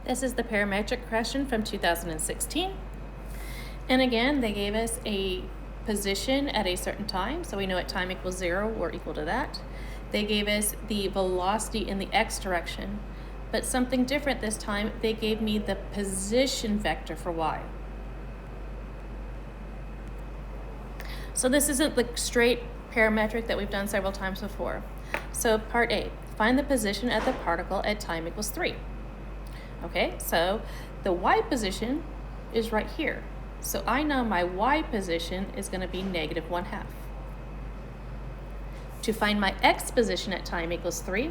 This is the parametric question from 2016. And again, they gave us a position at a certain time, so we know at time equals 0, we're equal to that. They gave us the velocity in the x direction, but something different this time, they gave me the position vector for y. So this isn't the straight parametric that we've done several times before. So part A, find the position at the particle at time equals 3. Okay, so the y position is right here. So I know my y position is going to be -1/2. To find my x position at time equals 3,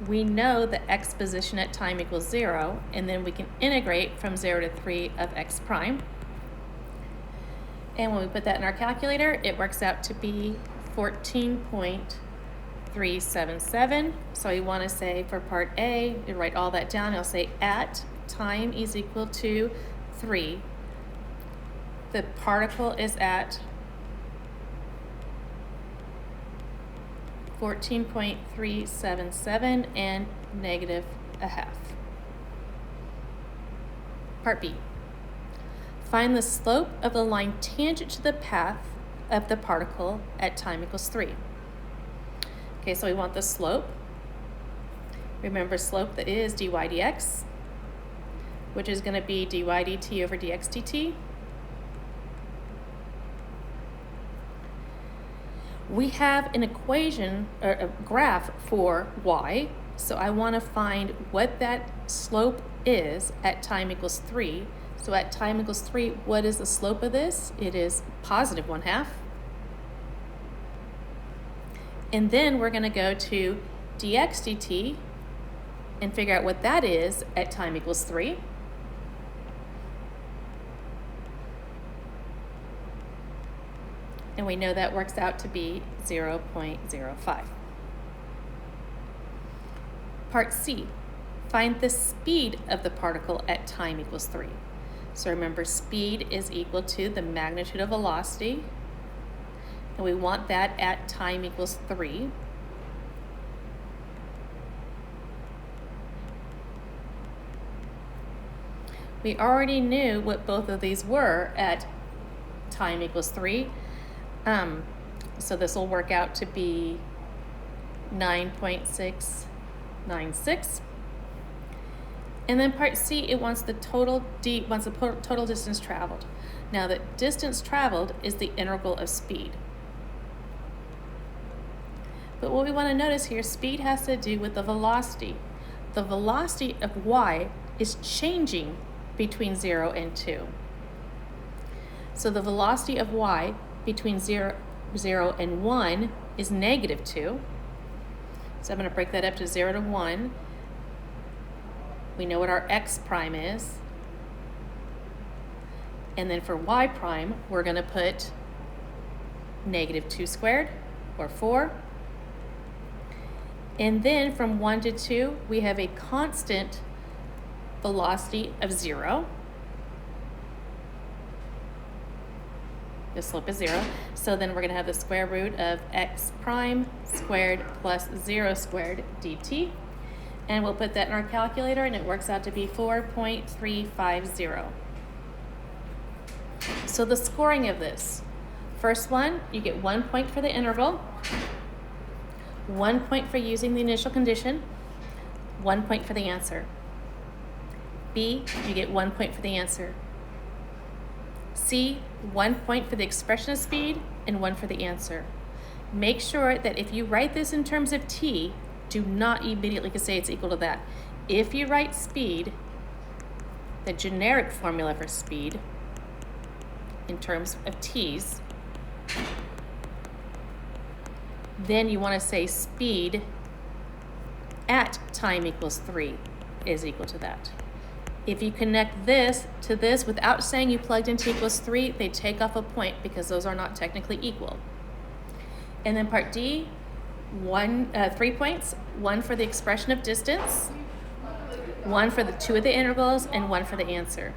we know the x position at time equals 0, and then we can integrate from 0 to 3 of x prime. And when we put that in our calculator, it works out to be 14.377. So we want to say for part A, you write all that down. I'll say at time is equal to 3. The particle is at 14.377 and -1/2. Part B. Find the slope of the line tangent to the path of the particle at time equals 3. Okay, so we want the slope. Remember, slope that is dy dx, which is going to be dy dt over dx dt. We have an equation, or a graph for y, so I want to find what that slope is at time equals 3. So at time equals 3, what is the slope of this? It is +1/2. And then we're going to go to dx dt and figure out what that is at time equals 3. And we know that works out to be 0.05. Part C, find the speed of the particle at time equals 3. So remember, speed is equal to the magnitude of velocity, and we want that at time equals 3. We already knew what both of these were at time equals 3. So this will work out to be 9.696. And then part C, it wants the total total distance traveled. Now the distance traveled is the integral of speed. But what we want to notice here, speed has to do with the velocity. The velocity of y is changing between 0 and 2. So the velocity of y between 0 and 1 is -2. So I'm going to break that up to 0 to 1. We know what our x prime is. And then for y prime, we're going to put -2 squared, or 4. And then from 1 to 2, we have a constant velocity of 0. The slope is 0. So then we're going to have the square root of x prime squared plus 0 squared dt. And we'll put that in our calculator, and it works out to be 4.350. So the scoring of this, first one, you get 1 point for the interval, 1 point for using the initial condition, 1 point for the answer. B, you get 1 point for the answer. C, 1 point for the expression of speed and 1 for the answer. Make sure that if you write this in terms of t, do not immediately say it's equal to that. If you write speed, the generic formula for speed in terms of t's, then you want to say speed at time equals 3 is equal to that. If you connect this to this without saying you plugged in t equals 3, they take off a point because those are not technically equal. And then part D, 3 points, 1 for the expression of distance, 1 for the 2 of the intervals, and 1 for the answer.